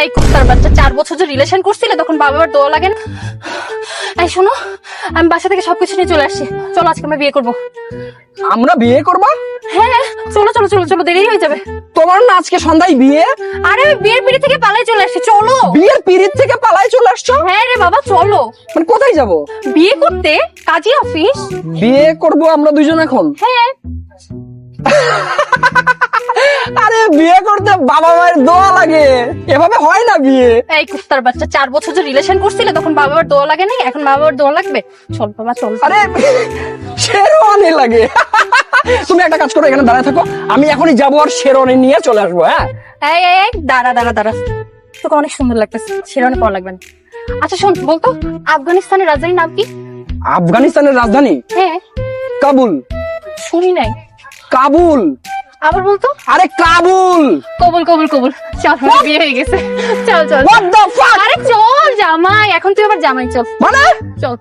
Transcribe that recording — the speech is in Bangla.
এই কুত্তার বাচ্চা, 4 বছর যে রিলেশন করছিলে তখন বাবার দোয়া লাগে না? এই শোনো, আমি বাসা থেকে সবকিছু নিয়ে চলে আসছি। চলো আজকে আমরা বিয়ে করবো। আমরা বিয়ে করবো? হ্যাঁ, চলো চলো চলো চলো, দেরি হয়ে যাবে। তোমার না আজকে সন্ধ্যায় বিয়ে? আরে আমি বিয়ের পিড়ি থেকে পালাই চলে আসছি, চলো। বিয়ের পিরিত থেকে পালাই চলে আসছো? হ্যাঁ রে বাবা, চলো। মানে কোথায় যাব? বিয়ে করতে কাজী অফিস। বিয়ে করব আমরা দুইজন এখন? হ্যাঁ। আরে বিয়ে করতে বাবা মায়ের দোয়া লাগে, এভাবে হয় না বিয়ে। এই কুত্তার বাচ্চা, 4 বছর যে রিলেশন করছিলে তখন বাবার দোয়া লাগে নাই, এখন বাবার দোয়া লাগবে? চল বাবা চল। আরে শেরওয়ানি লাগে। তুমি একটা কাজ করো, এখানে দাঁড়ায় থাকো, আমি এখনই যাবো আর শেরওয়ানি নিয়ে চলে আসবো। হ্যাঁ এই এই এই, দাঁড়া দাঁড়া দাঁড়া, তোকে অনেক সুন্দর লাগতেছে, শিরোনে পাওয়া লাগবে না। আচ্ছা শোন, বলতো আফগানিস্তানের রাজধানীর নাম কি? আফগানিস্তানের রাজধানী? হ্যাঁ। কাবুল। শুনি নাই। কাবুল। আবার বলতো। আরে কাবুল। কবুল কবুল কবুল। চল, আমার বিয়ে হয়ে গেছে। চল চল। What the fuck? আরে চল জামাই, এখন তুই আবার জামাই, চল মানে চল।